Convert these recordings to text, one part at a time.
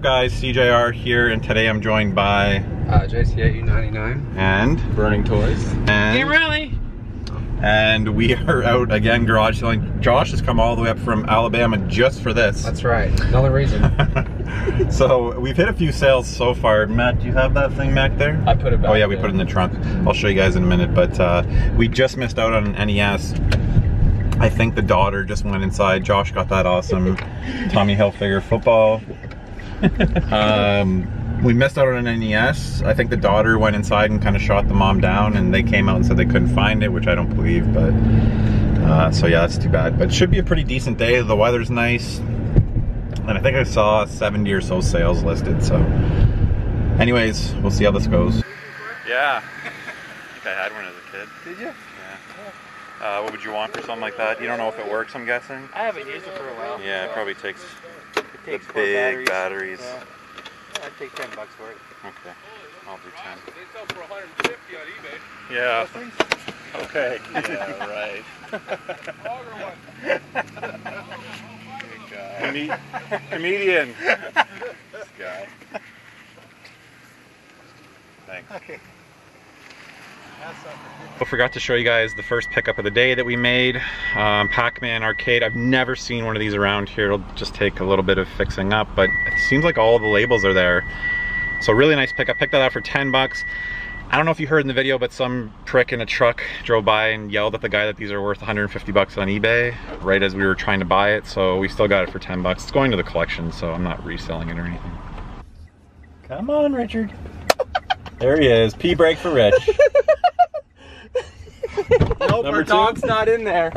guys, SeeJayAre here, and today I'm joined by JCAU99 and Burning Toys and Game Rally, and we are out again garage selling. Josh has come all the way up from Alabama just for this. That's right, another reason. So we've hit a few sales so far. Matt, do you have that thing back there? I put it back. Oh yeah, we put it in the trunk. I'll show you guys in a minute, but we just missed out on an NES. I think the daughter just went inside. Josh got that awesome Tommy Hilfiger football. We missed out on an NES. I think the daughter went inside and kind of shot the mom down, and they came out and said they couldn't find it, which I don't believe, but so yeah, that's too bad. But it should be a pretty decent day. The weather's nice, and I think I saw 70 or so sales listed, so anyways, we'll see how this goes. Yeah, I think I had one as a kid. Did you? Yeah. What would you want for something like that? You don't know if it works, I'm guessing? I haven't used it for a while. Yeah, it probably takes, It takes the 4 big batteries. Yeah. I'd take $10 for it. Okay, I'll do 10. They sell for 150 on eBay. Yeah. Okay. Yeah, right. Good guy. Comedian. This guy. Thanks. Okay. I forgot to show you guys the first pickup of the day that we made. Pac-Man arcade. I've never seen one of these around here. It'll just take a little bit of fixing up, but it seems like all the labels are there. So really nice pickup. Picked that up for 10 bucks. I don't know if you heard in the video, but some prick in a truck drove by and yelled at the guy that these are worth 150 bucks on eBay right as we were trying to buy it. So we still got it for 10 bucks. It's going to the collection, so I'm not reselling it or anything. Come on, Richard. There he is. Pee break for Rich. Nope, our dog's not in there.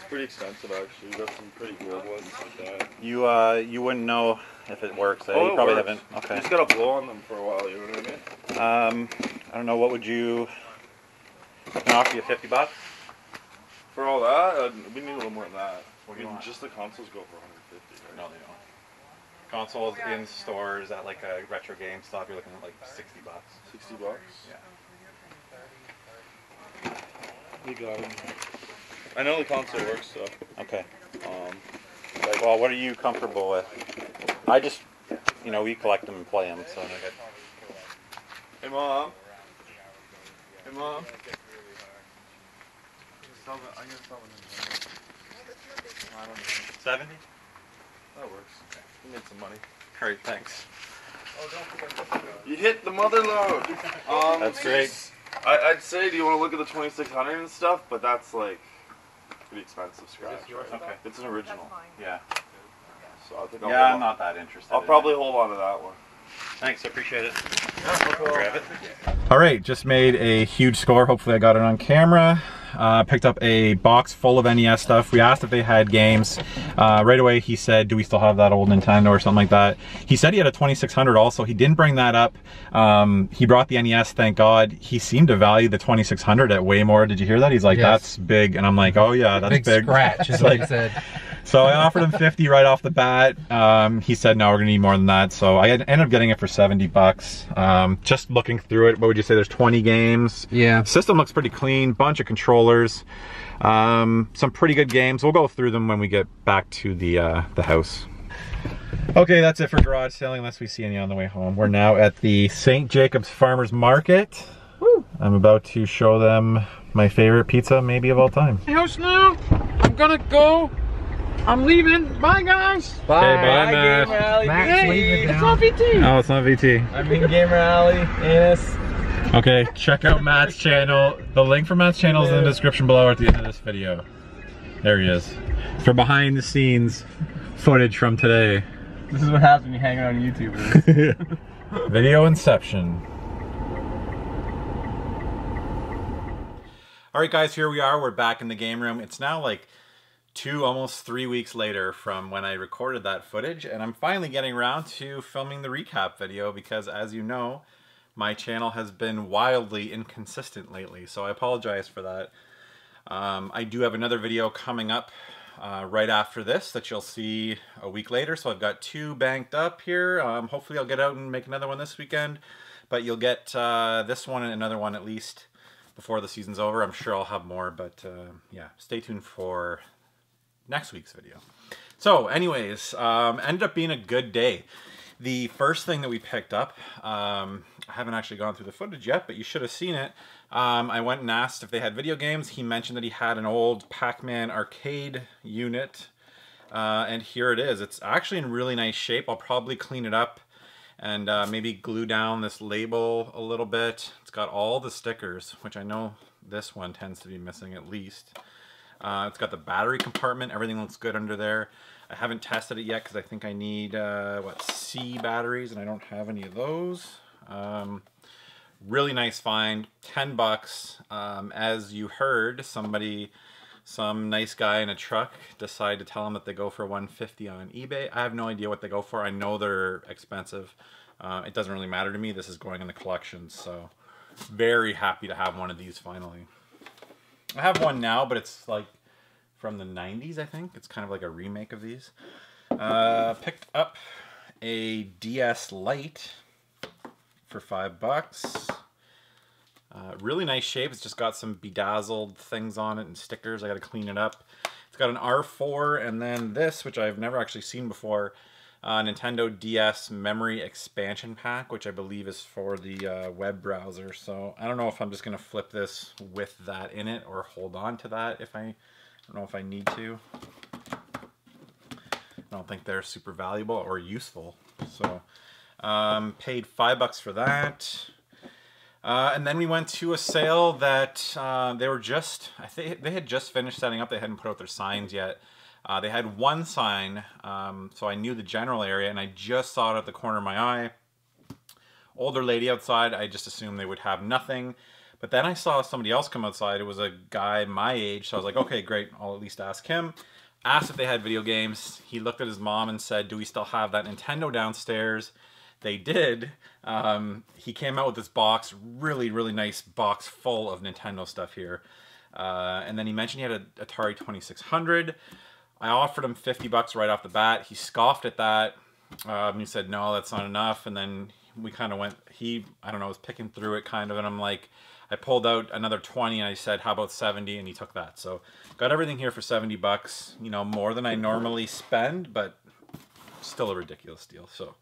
Pretty expensive, actually. You got some pretty good ones like that. You wouldn't know if it works, eh? Oh, You probably works. haven't. Okay. You just gotta blow on them for a while, you know what I mean? I don't know, what would you... Can I offer you 50 bucks? For all that, we need a little more than that. What do you want? Just the consoles go for 150, right? No, they don't. Consoles in stores at like a retro game stop, you're looking at like 60 bucks. 60 bucks? Yeah. You got it. I know the console works, so. Okay. Well, what are you comfortable with? I just, you know, we collect them and play them, so I get... Hey, Mom. Hey, Mom. I'm gonna sell it. I don't know. 70? That works. You made some money. Alright, thanks. Oh, don't forget. You hit the mother load. That's great. I'd say, do you want to look at the 2600 and stuff? But that's like pretty expensive scratch. Right? Okay. It's an original. Yeah. So I think I'm not that interested. I'll probably hold on to that one. Thanks, I appreciate it. Yeah, no problem. Grab it. Alright, just made a huge score. Hopefully I got it on camera. Picked up a box full of NES stuff. We asked if they had games. Right away he said, do we still have that old Nintendo or something like that? He said he had a 2600 also. He didn't bring that up. He brought the NES, thank God. He seemed to value the 2600 at way more. Did you hear that? He's like, yes. That's big. And I'm like, oh yeah, that's big. Scratch is what he said. So I offered him 50 right off the bat. He said, no, we're gonna need more than that. So I ended up getting it for 70 bucks. Just looking through it, what would you say? There's 20 games. Yeah. System looks pretty clean, bunch of controllers. Some pretty good games. We'll go through them when we get back to the house. Okay, that's it for garage selling, unless we see any on the way home. We're now at the St. Jacobs Farmers Market. Woo. I'm about to show them my favorite pizza, maybe of all time. House now. I'm gonna go. I'm leaving. Bye, guys. Bye. Okay, bye, Matt. Gamer Alley. Hey, it's not VT. Oh, it's not VT. I mean Gamer Alley, Anus. Okay, check out Matt's channel. The link for Matt's channel is in the description below or at the end of this video. There he is. For behind the scenes footage from today. This is what happens when you hang out on YouTube. Video inception. Alright guys, here we are. We're back in the game room. It's now like almost 3 weeks later from when I recorded that footage, and I'm finally getting around to filming the recap video because, as you know, my channel has been wildly inconsistent lately, so I apologize for that. I do have another video coming up right after this that you'll see a week later, so I've got 2 banked up here. Hopefully I'll get out and make another one this weekend, but you'll get this one and another one at least before the season's over. I'm sure I'll have more, but yeah, stay tuned for next week's video. So anyways, ended up being a good day. The first thing that we picked up, I haven't actually gone through the footage yet, but you should have seen it. I went and asked if they had video games. He mentioned that he had an old Pac-Man arcade unit. And here it is. It's actually in really nice shape. I'll probably clean it up and maybe glue down this label a little bit. It's got all the stickers, which I know this one tends to be missing at least. It's got the battery compartment. Everything looks good under there. I haven't tested it yet because I think I need, C batteries, and I don't have any of those. Really nice find, 10 bucks. As you heard, some nice guy in a truck decided to tell him that they go for $150 on eBay. I have no idea what they go for. I know they're expensive. It doesn't really matter to me. This is going in the collection, so very happy to have one of these finally. I have one now, but it's like from the 90s, I think. It's kind of like a remake of these. Picked up a DS Lite for 5 bucks. Really nice shape. It's just got some bedazzled things on it and stickers. I got to clean it up. It's got an R4 and then this, which I've never actually seen before, Nintendo DS Memory Expansion Pack, which I believe is for the web browser. So I don't know if I'm just going to flip this with that in it or hold on to that if I don't know if I need to. I don't think they're super valuable or useful. So paid 5 bucks for that. And then we went to a sale that they were just, I think they had just finished setting up. They hadn't put out their signs yet. They had one sign, so I knew the general area, and I just saw it at the corner of my eye. Older lady outside, I just assumed they would have nothing. But then I saw somebody else come outside. It was a guy my age, so I was like, okay, great, I'll at least ask him. Asked if they had video games. He looked at his mom and said, do we still have that Nintendo downstairs? They did. He came out with this box, really nice box full of Nintendo stuff here. And then he mentioned he had an Atari 2600. I offered him 50 bucks right off the bat. He scoffed at that. He said, no, that's not enough. And then we kind of went, I don't know, was picking through it kind of. And I'm like, I pulled out another 20 and I said, how about 70? And he took that. So got everything here for 70 bucks. You know, more than I normally spend, but still a ridiculous deal. So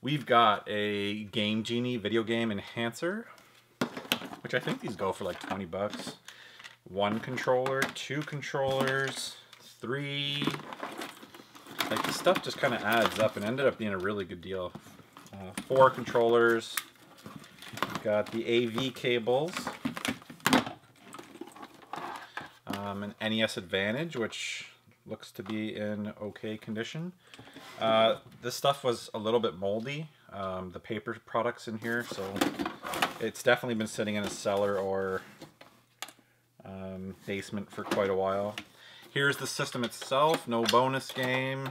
we've got a Game Genie video game enhancer, which I think these go for like 20 bucks. 1 controller, 2 controllers, 3. Like this stuff just kind of adds up and ended up being a really good deal. 4 controllers. We've got the AV cables. An NES Advantage, which looks to be in okay condition. This stuff was a little bit moldy, the paper products in here, so it's definitely been sitting in a cellar or basement for quite a while. Here's the system itself, no bonus game.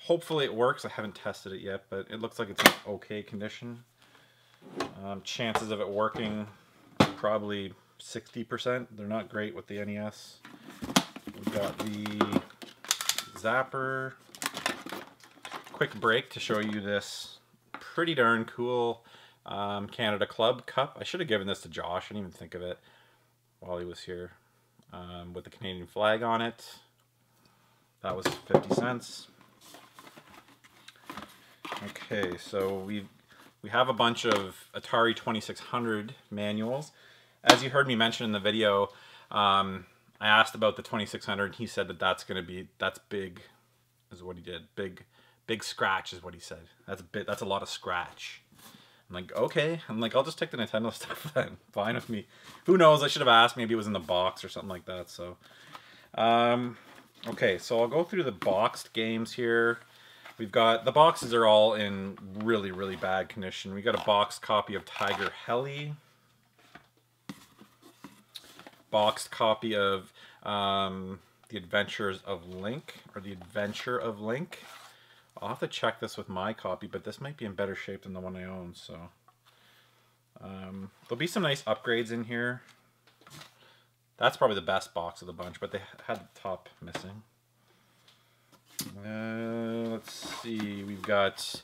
Hopefully it works. I haven't tested it yet, but it looks like it's in okay condition. Chances of it working, probably 60%. They're not great with the NES. We've got the zapper. Quick break to show you this pretty darn cool Canada Club cup. I should have given this to Josh. I didn't even think of it while he was here. With the Canadian flag on it. That was 50 cents. Okay, so we have a bunch of Atari 2600 manuals. As you heard me mention in the video, I asked about the 2600 and he said that that's big, is what he did. Big scratch is what he said. That's a lot of scratch. I'm like, okay. I'm like, I'll just take the Nintendo stuff then. Fine with me. Who knows? I should have asked. Maybe it was in the box or something like that. So, okay. So I'll go through the boxed games here. We've got, the boxes are all in really bad condition. We got a boxed copy of Tiger Heli. Boxed copy of The Adventures of Link, or The Adventure of Link. I'll have to check this with my copy, but this might be in better shape than the one I own, so. There'll be some nice upgrades in here. That's probably the best box of the bunch, but they had the top missing. Let's see, we've got,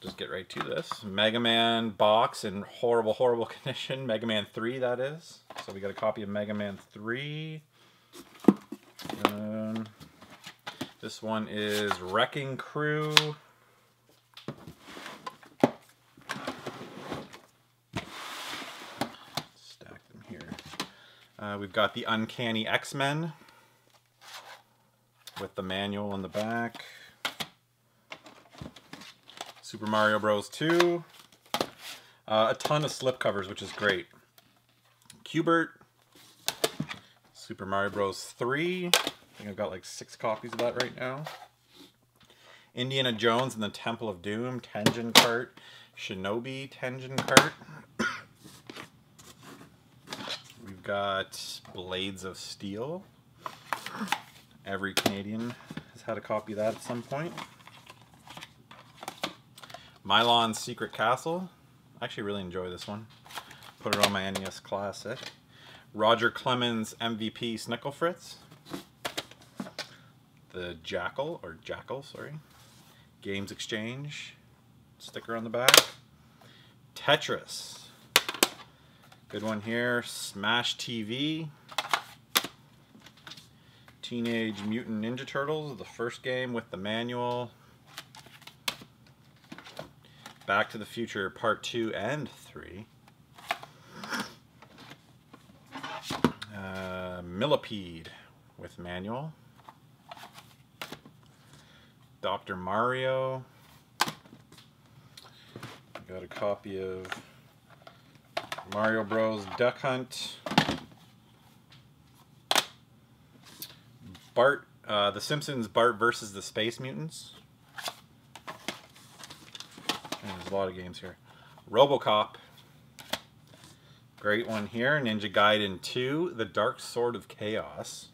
just get right to this, Mega Man box in horrible condition. Mega Man 3, that is. So we got a copy of Mega Man 3. This one is Wrecking Crew. Stack them here. We've got the Uncanny X-Men with the manual in the back. Super Mario Bros. 2. A ton of slipcovers, which is great. Q*bert. Super Mario Bros. 3. I think I've got like 6 copies of that right now. Indiana Jones and the Temple of Doom. Tengen Kart. Shinobi Tengen Kart. We've got Blades of Steel. Every Canadian has had a copy of that at some point. Mylon's Secret Castle. I actually really enjoy this one. Put it on my NES Classic. Roger Clemens MVP Snickle Fritz. The Jackal, sorry. Games Exchange. Sticker on the back. Tetris. Good one here. Smash TV. Teenage Mutant Ninja Turtles, the first game with the manual. Back to the Future Part 2 and 3. Millipede with manual. Dr. Mario. Got a copy of Mario Bros. Duck Hunt. Bart, The Simpsons Bart versus the Space Mutants. There's a lot of games here. RoboCop. Great one here. Ninja Gaiden 2, The Dark Sword of Chaos.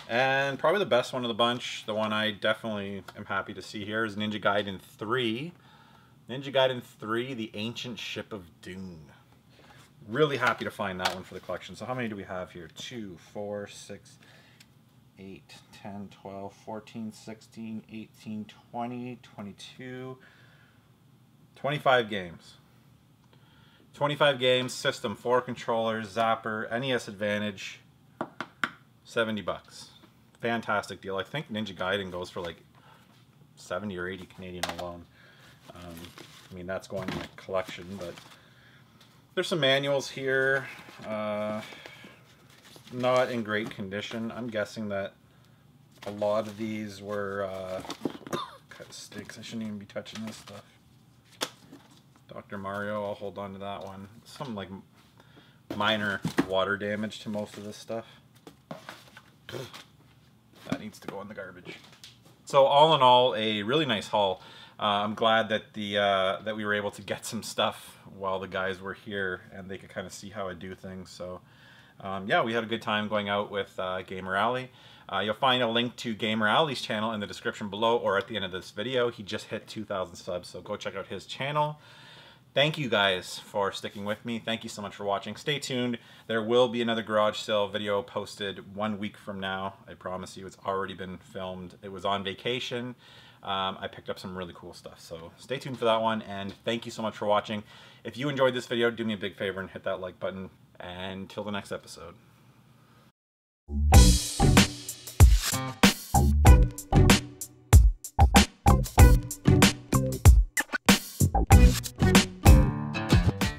And probably the best one of the bunch, the one I definitely am happy to see here, is Ninja Gaiden 3. Ninja Gaiden 3, The Ancient Ship of Doom. Really happy to find that one for the collection. So how many do we have here? 2, 4, 6, 8, 10, 12, 14, 16, 18, 20, 22... 25 games. 25 games, system, 4 controllers, Zapper, NES Advantage, $70. Fantastic deal. I think Ninja Gaiden goes for like 70 or 80 Canadian alone. I mean, that's going in my collection, but there's some manuals here. Not in great condition. I'm guessing that a lot of these were cut sticks. I shouldn't even be touching this stuff. Dr. Mario, I'll hold on to that one. Some like minor water damage to most of this stuff. That needs to go in the garbage. So all in all, a really nice haul. I'm glad that that we were able to get some stuff while the guys were here and they could kind of see how I do things. So yeah, we had a good time going out with Gamer Alley. You'll find a link to Gamer Alley's channel in the description below or at the end of this video. He just hit 2,000 subs, so go check out his channel. Thank you guys for sticking with me. Thank you so much for watching. Stay tuned. There will be another garage sale video posted 1 week from now. I promise you, it's already been filmed. It was on vacation. I picked up some really cool stuff. So stay tuned for that one. And thank you so much for watching. If you enjoyed this video, do me a big favor and hit that like button. And until the next episode.